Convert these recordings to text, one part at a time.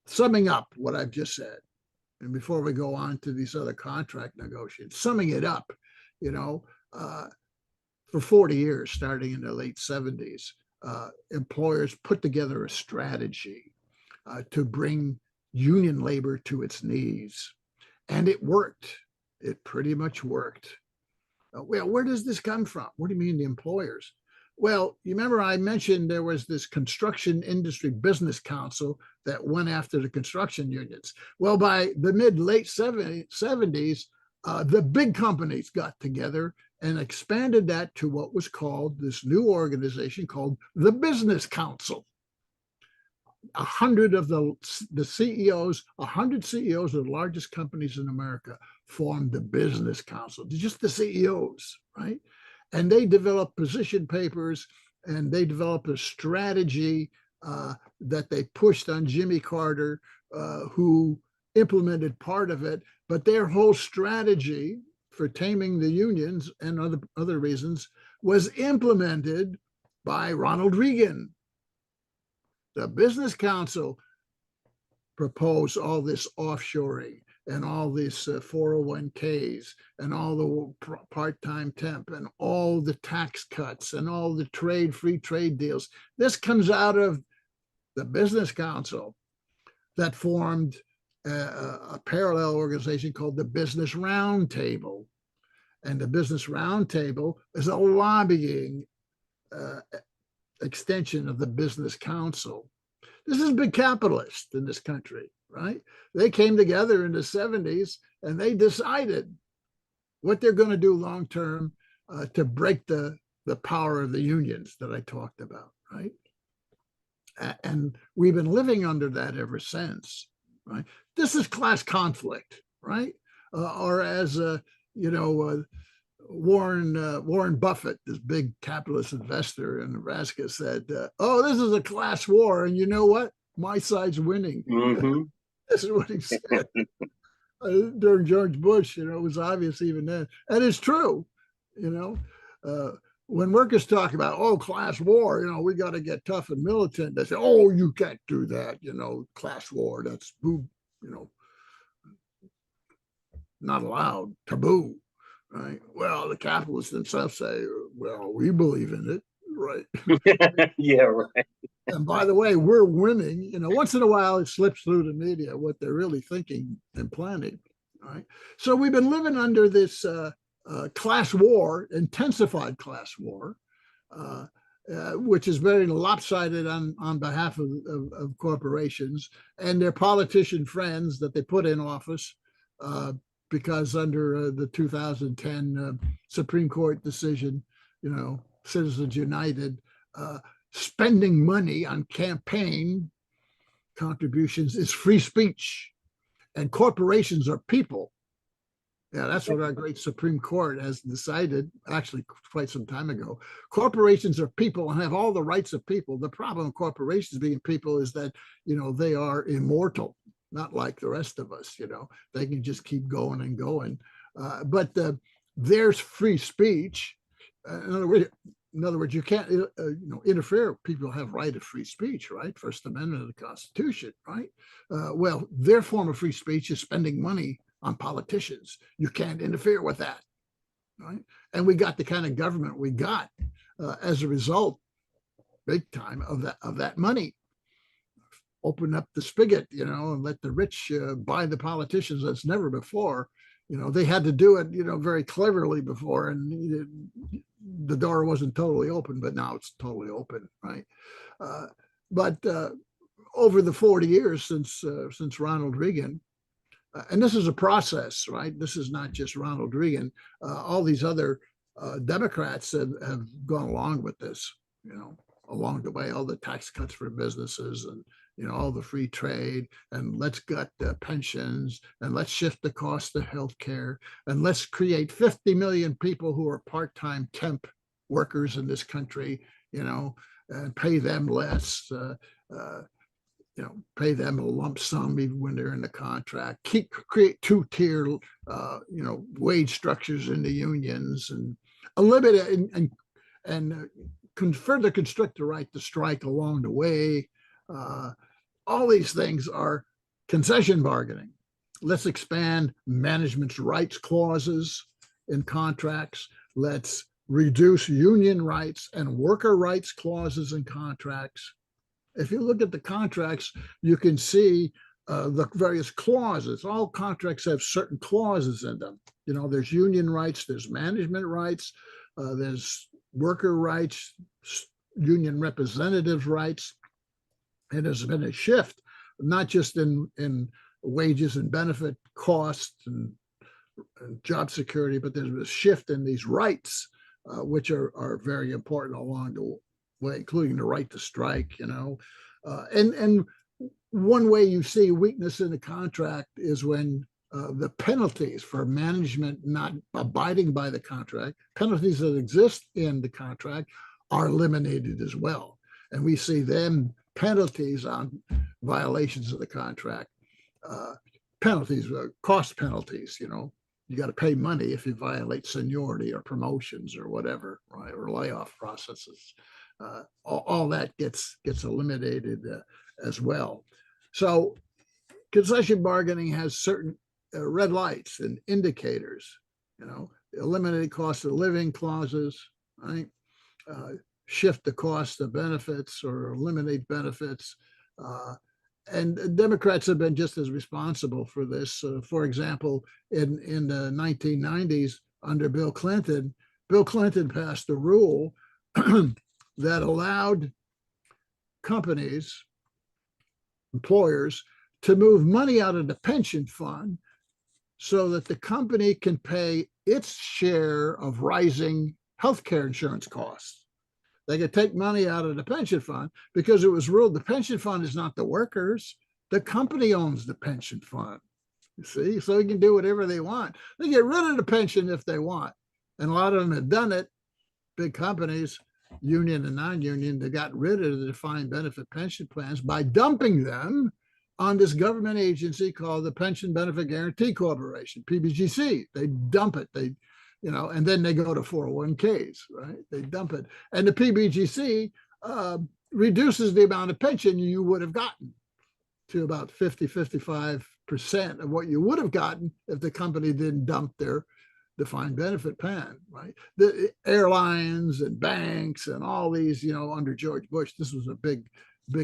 summing up what I've just said, and before we go on to these other contract negotiations, summing it up, for 40 years, starting in the late 70s, employers put together a strategy to bring union labor to its knees. And it worked. It pretty much worked. Well, where does this come from? What do you mean the employers? Well, you remember I mentioned there was this construction industry business council that went after the construction unions. Well, by the mid-late 70s, the big companies got together and expanded that to what was called this new organization called the Business Council. 100 of the CEOs, 100 CEOs of the largest companies in America formed the Business Council, just the CEOs, right? And they developed position papers, and they developed a strategy that they pushed on Jimmy Carter, who implemented part of it. But their whole strategy for taming the unions and other reasons was implemented by Ronald Reagan. The Business Council proposed all this offshoring and all these 401ks and all the part-time temp and all the tax cuts and all the free trade deals. This comes out of the Business Council that formed a parallel organization called the Business Roundtable. And the Business Roundtable is a lobbying extension of the Business Council. This is big capitalists in this country, right? They came together in the 70s and they decided what they're going to do long term to break the power of the unions that I talked about, right? And we've been living under that ever since, right? This is class conflict, right? Or as Warren Buffett, this big capitalist investor in Nebraska, said, "Oh, this is a class war, and you know what? My side's winning." Mm-hmm. This is what he said during George Bush. It was obvious even then, and it's true. When workers talk about class war, we got to get tough and militant. They say, "Oh, you can't do that. Class war. That's not allowed. Taboo." Right. Well, the capitalists themselves say, "Well, we believe in it." Right. Yeah, right. And by the way, we're winning. Once in a while it slips through the media what they're really thinking and planning. Right. So we've been living under this class war, intensified class war, which is very lopsided on behalf of corporations and their politician friends that they put in office. Because under the 2010 Supreme Court decision, Citizens United, spending money on campaign contributions is free speech, and corporations are people. Yeah, that's what our great Supreme Court has decided, actually quite some time ago. Corporations are people and have all the rights of people. The problem with corporations being people is that, they are immortal. Not like the rest of us, they can just keep going and going. But there's free speech. In other words, you can't interfere. People have right of free speech, right? First Amendment of the Constitution, right? Well, their form of free speech is spending money on politicians. You can't interfere with that, right? And we got the kind of government we got as a result, big time, of that money. Open up the spigot, and let the rich buy the politicians as never before. They had to do it, very cleverly before, and the door wasn't totally open, but now it's totally open, right? But over the 40 years since Ronald Reagan, and this is a process, right? This is not just Ronald Reagan. All these other Democrats have gone along with this, along the way, all the tax cuts for businesses and all the free trade, and let's gut pensions, and let's shift the cost of healthcare, and let's create 50 million people who are part-time temp workers in this country, and pay them less, pay them a lump sum even when they're in the contract, create two-tier, wage structures in the unions, and eliminate and further constrict the right to strike along the way. all these things are concession bargaining. Let's expand management's rights clauses in contracts. Let's reduce union rights and worker rights clauses in contracts. If you look at the contracts, you can see the various clauses. All contracts have certain clauses in them. You know, there's union rights, there's management rights, there's worker rights, union representatives' rights. And there's been a shift, not just in wages and benefit costs and job security, but there's a shift in these rights, which are very important along the way, including the right to strike, you know. And one way you see weakness in the contract is when the penalties for management not abiding by the contract, penalties that exist in the contract, are eliminated as well. And we see them penalties on violations of the contract, penalties, cost penalties, you know. You got to pay money if you violate seniority or promotions or whatever, right? Or layoff processes. All that gets eliminated as well. So concession bargaining has certain red lights and indicators, you know, eliminate cost of living clauses, right? Shift the cost of benefits or eliminate benefits. And Democrats have been just as responsible for this. For example, in the 1990s, under Bill Clinton passed a rule that allowed companies, employers, to move money out of the pension fund so that the company can pay its share of rising healthcare insurance costs. They could take money out of the pension fund because it was ruled the pension fund is not the workers. The company owns the pension fund, you see? So they can do whatever they want. They get rid of the pension if they want. And a lot of them have done it. Big companies, union and non-union, they got rid of the defined benefit pension plans by dumping them on this government agency called the Pension Benefit Guaranty Corporation, PBGC. They dump it. You know, and then they go to 401ks, right? They dump it. And the PBGC reduces the amount of pension you would have gotten to about 55% of what you would have gotten if the company didn't dump their defined benefit plan, right? The airlines and banks and all these, you know, under George Bush, this was a big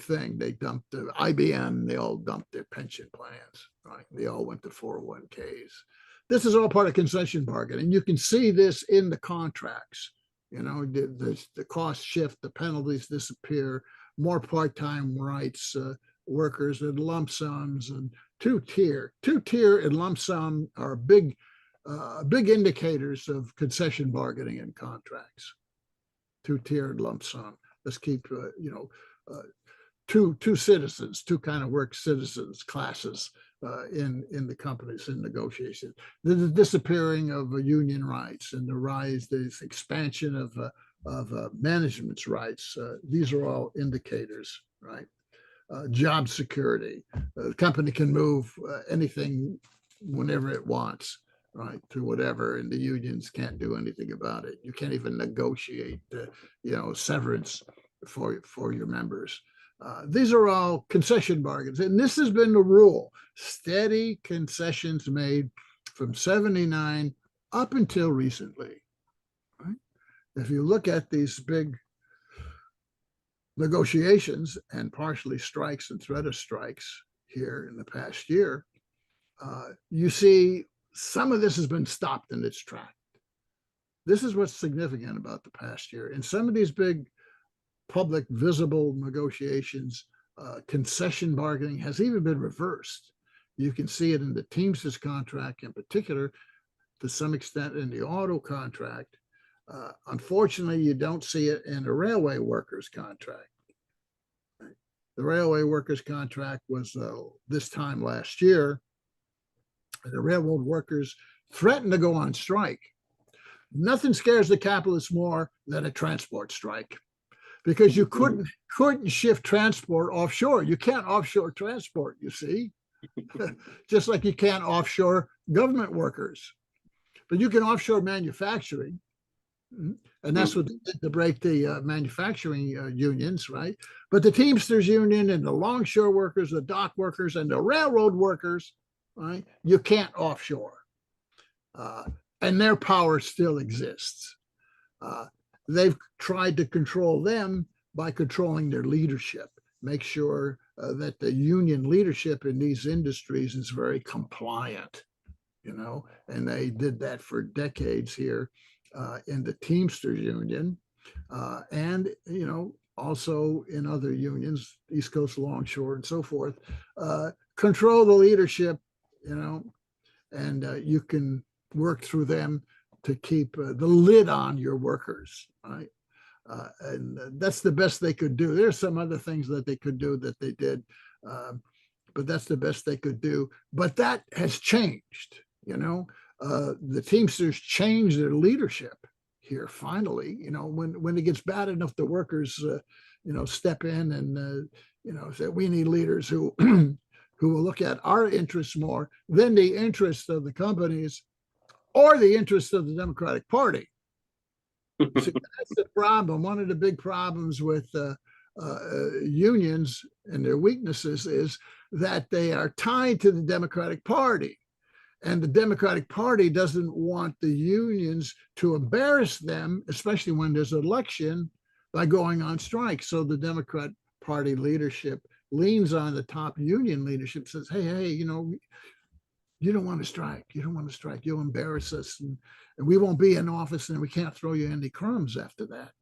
thing. They dumped the IBM, they all dumped their pension plans, right? They all went to 401ks. This is all part of concession bargaining. You can see this in the contracts. You know, the cost shift, the penalties disappear, more part-time rights, workers and lump sums, and two-tier and lump sum are big indicators of concession bargaining in contracts. Two-tier and lump sum. Let's keep, two citizens, two kind of work citizens classes in the companies in negotiations. The disappearing of union rights and the expansion of management's rights. These are all indicators, right? Job security. The company can move anything whenever it wants, right, to whatever, and the unions can't do anything about it. You can't even negotiate, severance for your members. These are all concession bargains, and this has been the rule. Steady concessions made from 79 up until recently. Right? If you look at these big negotiations and partially strikes and threat of strikes here in the past year, you see some of this has been stopped in its track. This is what's significant about the past year. In some of these big public visible negotiations, concession bargaining has even been reversed. You can see it in the Teamsters contract in particular, to some extent in the auto contract. Unfortunately, you don't see it in the railway workers contract. The railway workers contract was this time last year. The railroad workers threatened to go on strike. Nothing scares the capitalists more than a transport strike, because you couldn't shift transport offshore. You can't offshore transport, you see, just like you can't offshore government workers, but you can offshore manufacturing. And And that's what they did to break the manufacturing unions, right? But the Teamsters Union and the longshore workers, the dock workers, and the railroad workers, right? You can't offshore. And their power still exists. They've tried to control them by controlling their leadership, make sure that the union leadership in these industries is very compliant, and they did that for decades here in the Teamsters Union, and, also in other unions, East Coast Longshore and so forth, control the leadership, and you can work through them to keep the lid on your workers, right? And that's the best they could do. There's some other things that they could do that they did, but that's the best they could do. But that has changed, the Teamsters changed their leadership here finally, when it gets bad enough, the workers, step in and, say we need leaders who, who will look at our interests more than the interests of the companies or the interests of the Democratic Party. See, that's the problem. One of the big problems with unions and their weaknesses is that they are tied to the Democratic Party. And the Democratic Party doesn't want the unions to embarrass them, especially when there's an election, by going on strike. So the Democrat Party leadership leans on the top union leadership, says, hey, you don't want to strike. You don't want to strike. You'll embarrass us, and we won't be in office, and we can't throw you any crumbs after that.